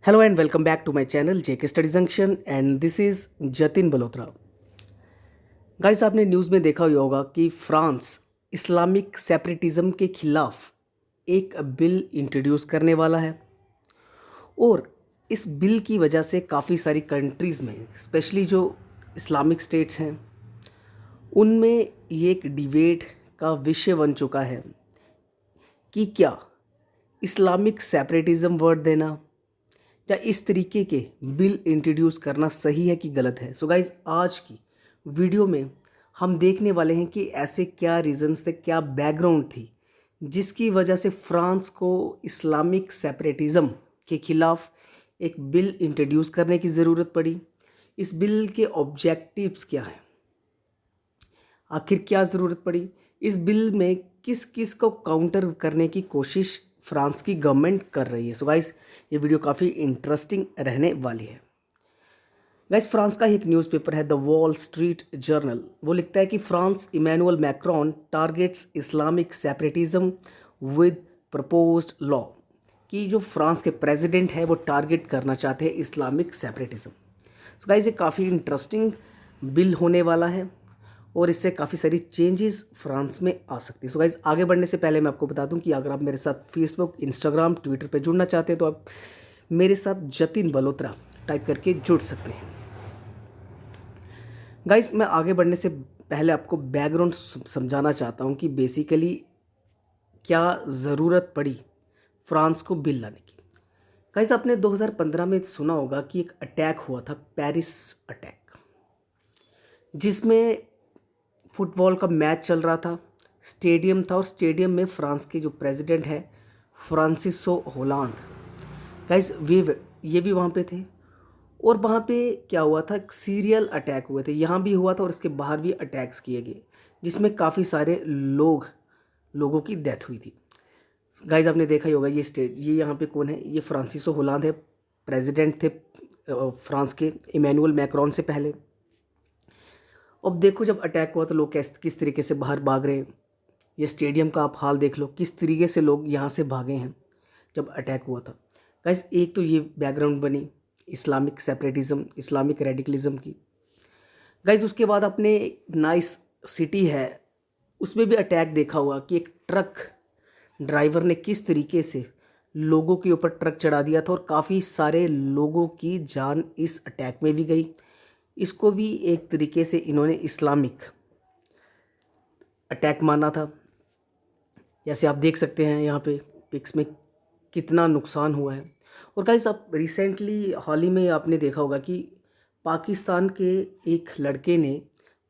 Hello and welcome back to my channel JK Study Junction and this is Jatin Balotra. Guys आपने news में देखा ही होगा कि फ्रांस इस्लामिक सेपरेटिज्म के खिलाफ एक बिल इंट्रोड्यूस करने वाला है और इस बिल की वजह से काफ़ी सारी कंट्रीज़ में स्पेशली जो इस्लामिक स्टेट्स हैं उनमें ये एक डिबेट का विषय बन चुका है कि क्या इस्लामिक सेपरेटिज्म वर्ड देना या इस तरीके के बिल इंट्रोड्यूस करना सही है कि गलत है। सो गाइज आज की वीडियो में हम देखने वाले हैं कि ऐसे क्या रीजंस थे, क्या बैकग्राउंड थी जिसकी वजह से फ्रांस को इस्लामिक सेपरेटिज्म के खिलाफ एक बिल इंट्रोड्यूस करने की ज़रूरत पड़ी। इस बिल के ऑब्जेक्टिव्स क्या हैं, आखिर क्या ज़रूरत पड़ी, इस बिल में किस किस को काउंटर करने की कोशिश फ्रांस की गवर्नमेंट कर रही है। सो गाइस ये वीडियो काफ़ी इंटरेस्टिंग रहने वाली है। गाइस फ्रांस का ही एक न्यूज़पेपर है द वॉल स्ट्रीट जर्नल, वो लिखता है कि France Emmanuel Macron targets Islamic separatism with proposed law, कि जो फ्रांस के प्रेसिडेंट है वो टारगेट करना चाहते हैं इस्लामिक सेपरेटिज्म। सो गाइस ये काफ़ी इंटरेस्टिंग बिल होने वाला है और इससे काफ़ी सारी चेंजेस फ्रांस में आ सकती है। सो गाइज आगे बढ़ने से पहले मैं आपको बता दूं कि अगर आप मेरे साथ फेसबुक, इंस्टाग्राम, ट्विटर पे जुड़ना चाहते हैं तो आप मेरे साथ जतिन बलोत्रा टाइप करके जुड़ सकते हैं। गाइज मैं आगे बढ़ने से पहले आपको बैकग्राउंड समझाना चाहता हूं कि बेसिकली क्या ज़रूरत पड़ी फ्रांस को बिल लाने की। गाइज आपने 2015 में सुना होगा कि एक अटैक हुआ था, पेरिस अटैक, जिसमें फुटबॉल का मैच चल रहा था, स्टेडियम था और स्टेडियम में फ्रांस के जो प्रेसिडेंट है फ्रांसिसो होलांद, गाइस ये भी वहाँ पे थे। और वहाँ पे क्या हुआ था, सीरियल अटैक हुए थे, यहाँ भी हुआ था और इसके बाहर भी अटैक्स किए गए जिसमें काफ़ी सारे लोगों की डेथ हुई थी। गाइस आपने देखा ही होगा ये यहाँ पे कौन है, ये फ्रांसिसो होलांद है, प्रेसिडेंट थे फ्रांस के इमैनुअल मैक्रोन से पहले। अब देखो जब अटैक हुआ तो लोग किस तरीके से बाहर भाग रहे हैं। ये स्टेडियम का आप हाल देख लो, किस तरीके से लोग यहाँ से भागे हैं जब अटैक हुआ था। गाइस एक तो ये बैकग्राउंड बनी इस्लामिक सेपरेटिज्म, इस्लामिक रेडिकलिज्म की। गाइस उसके बाद अपने नाइस सिटी है उसमें भी अटैक देखा हुआ कि एक ट्रक ड्राइवर ने किस तरीके से लोगों के ऊपर ट्रक चढ़ा दिया था और काफ़ी सारे लोगों की जान इस अटैक में भी गई। इसको भी एक तरीके से इन्होंने इस्लामिक अटैक माना था। जैसे आप देख सकते हैं यहाँ पे पिक्स में कितना नुकसान हुआ है। और गाइस आप रिसेंटली हाल ही में आपने देखा होगा कि पाकिस्तान के एक लड़के ने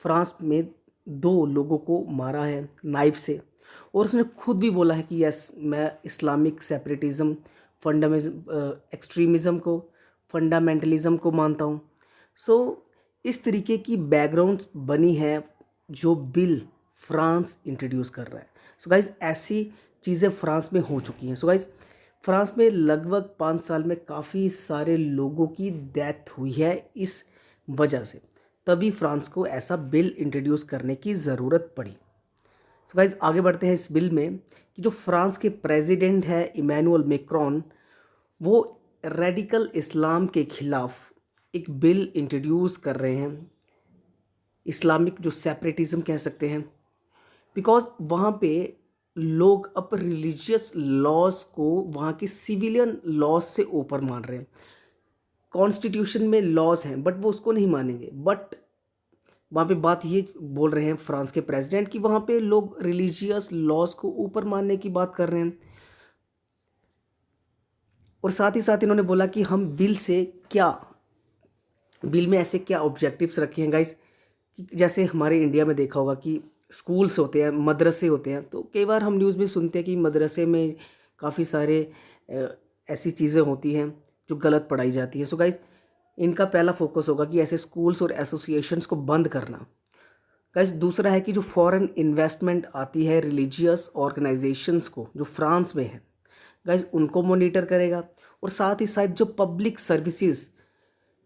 फ्रांस में 2 लोगों को मारा है नाइफ से और उसने खुद भी बोला है कि यस मैं इस्लामिक सेपरेटिज्म, एक्सट्रीमिज़म को, फंडामेंटलिज्म को मानता हूँ। सो इस तरीके की बैकग्राउंड बनी है जो बिल फ्रांस इंट्रोड्यूस कर रहा है। सो गाइज ऐसी चीज़ें फ्रांस में हो चुकी हैं। सो गाइज फ्रांस में लगभग 5 साल में काफ़ी सारे लोगों की डेथ हुई है इस वजह से, तभी फ्रांस को ऐसा बिल इंट्रोड्यूस करने की ज़रूरत पड़ी। सो गाइज आगे बढ़ते हैं इस बिल में कि जो फ्रांस के प्रेसिडेंट है इमैनुअल मैक्रोन, वो रेडिकल इस्लाम के खिलाफ एक बिल इंट्रोड्यूस कर रहे हैं, इस्लामिक जो सेपरेटिज्म कह सकते हैं, बिकॉज वहाँ पे लोग अब रिलीजियस लॉज को वहाँ के सिविलियन लॉज से ऊपर मान रहे हैं। कॉन्स्टिट्यूशन में लॉज हैं बट वो उसको नहीं मानेंगे, बट वहाँ पे बात ये बोल रहे हैं फ्रांस के प्रेसिडेंट कि वहाँ पे लोग रिलीजियस लॉज को ऊपर मानने की बात कर रहे हैं। और साथ ही साथ इन्होंने बोला कि हम बिल में ऐसे क्या ऑब्जेक्टिव्स रखे हैं गाइस, कि जैसे हमारे इंडिया में देखा होगा कि स्कूल्स होते हैं, मदरसे होते हैं, तो कई बार हम न्यूज़ में सुनते हैं कि मदरसे में काफ़ी सारे ऐसी चीज़ें होती हैं जो गलत पढ़ाई जाती है। सो गाइस इनका पहला फोकस होगा कि ऐसे स्कूल्स और एसोसिएशंस को बंद करना। गाइस दूसरा है कि जो फॉरेन इन्वेस्टमेंट आती है रिलीजियस ऑर्गेनाइजेशंस को जो फ्रांस में है, गाइस उनको मॉनिटर करेगा। और साथ ही साथ जो पब्लिक सर्विसेज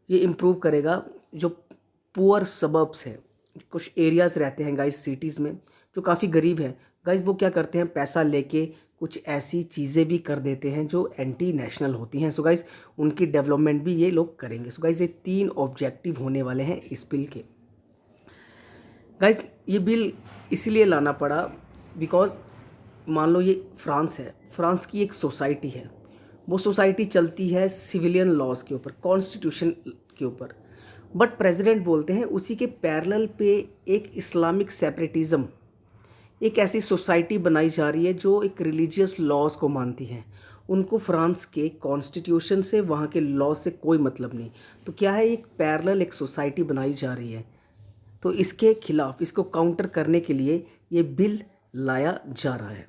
ये इम्प्रूव करेगा। जो पुअर सबर्ब्स हैं, कुछ एरियाज़ रहते हैं गाइस सिटीज़ में जो काफ़ी गरीब हैं, गाइस वो क्या करते हैं, पैसा लेके कुछ ऐसी चीज़ें भी कर देते हैं जो एंटी नेशनल होती हैं। सो गाइस उनकी डेवलपमेंट भी ये लोग करेंगे। सो गाइस ये 3 ऑब्जेक्टिव होने वाले हैं इस बिल के। गाइस ये बिल इसीलिए लाना पड़ा बिकॉज मान लो ये फ्रांस है, फ्रांस की एक सोसाइटी है, वो सोसाइटी चलती है सिविलियन लॉज के ऊपर, कॉन्स्टिट्यूशन के ऊपर। बट प्रेसिडेंट बोलते हैं उसी के पैरेलल पे एक इस्लामिक सेपरेटिज्म, एक ऐसी सोसाइटी बनाई जा रही है जो एक रिलीजियस लॉज को मानती है। उनको फ्रांस के कॉन्स्टिट्यूशन से, वहाँ के लॉ से कोई मतलब नहीं। तो क्या है, एक पैरेलल एक सोसाइटी बनाई जा रही है। तो इसके खिलाफ, इसको काउंटर करने के लिए ये बिल लाया जा रहा है।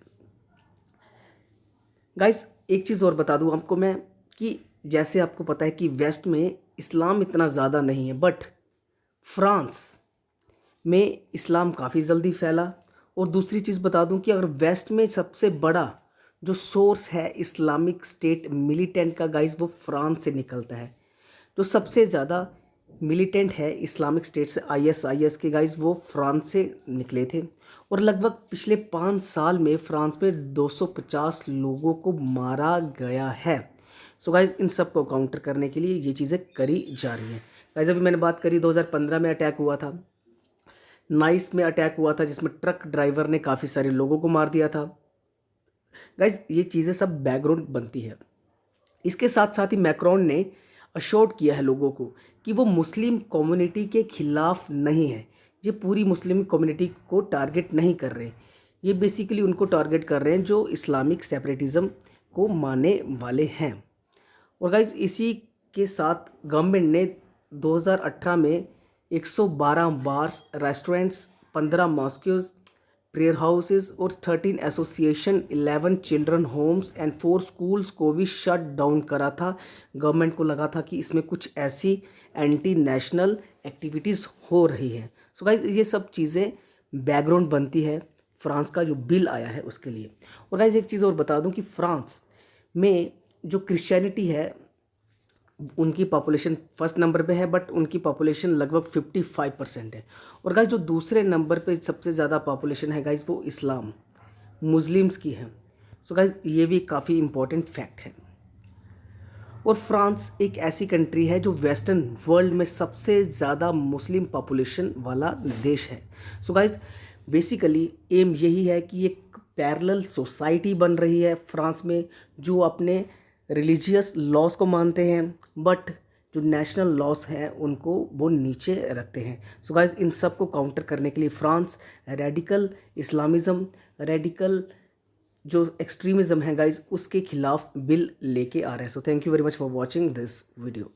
गाइस एक चीज़ और बता दूं आपको मैं कि जैसे आपको पता है कि वेस्ट में इस्लाम इतना ज़्यादा नहीं है, बट फ्रांस में इस्लाम काफ़ी जल्दी फैला। और दूसरी चीज़ बता दूं कि अगर वेस्ट में सबसे बड़ा जो सोर्स है इस्लामिक स्टेट मिलिटेंट का गाइस, वो फ्रांस से निकलता है। जो सबसे ज़्यादा मिलिटेंट है इस्लामिक स्टेट से, आईएसआईएस के गाइस, वो फ्रांस से निकले थे। और लगभग पिछले 5 साल में फ्रांस में 250 लोगों को मारा गया है। सो गाइस इन सब को काउंटर करने के लिए ये चीज़ें करी जा रही हैं। गाइस अभी मैंने बात करी 2015 में अटैक हुआ था, नाइस में अटैक हुआ था जिसमें ट्रक ड्राइवर ने काफ़ी सारे लोगों को मार दिया था। गाइस ये चीज़ें सब बैकग्राउंड बनती है। इसके साथ साथ ही मैक्रोन ने अश्योर्ड किया है लोगों को कि वो मुस्लिम कम्युनिटी के खिलाफ नहीं है। ये पूरी मुस्लिम कम्युनिटी को टारगेट नहीं कर रहे, ये बेसिकली उनको टारगेट कर रहे हैं जो इस्लामिक सेपरेटिज़म को मानने वाले हैं। और गाइस इसी के साथ गवर्नमेंट ने 2018 में 112 बार्स, रेस्टोरेंट्स, 15 मॉस्क्यूज, प्रेयर हाउसेस और 13 association, 11 children homes and 4 schools को भी शट डाउन करा था। गवर्नमेंट को लगा था कि इसमें कुछ ऐसी एंटी नेशनल एक्टिविटीज़ हो रही हैं। सो गाइज ये सब चीज़ें बैकग्राउंड बनती है फ्रांस का जो बिल आया है उसके लिए। और गाइज एक चीज़ और बता दूं कि फ्रांस में जो क्रिश्चियनिटी है उनकी पॉपुलेशन फर्स्ट नंबर पे है, बट उनकी पॉपुलेशन लगभग 55% है। और गाइज जो दूसरे नंबर पे सबसे ज़्यादा पॉपुलेशन है गाइज वो इस्लाम, मुस्लिम्स की है। सो गाइज ये भी काफ़ी इम्पोर्टेंट फैक्ट है। और फ्रांस एक ऐसी कंट्री है जो वेस्टर्न वर्ल्ड में सबसे ज़्यादा मुस्लिम पॉपुलेशन वाला देश है। सो गाइज बेसिकली एम यही है कि एक पैरेलल सोसाइटी बन रही है फ्रांस में जो अपने रिलीजियस लॉज को मानते हैं, बट जो नेशनल लॉज हैं उनको वो नीचे रखते हैं। सो गाइज इन सब को काउंटर करने के लिए फ्रांस रेडिकल इस्लामिज़म, रेडिकल जो एक्सट्रीमिज़म है गाइज, उसके खिलाफ बिल लेके आ रहे हैं। So thank you very much for watching this video.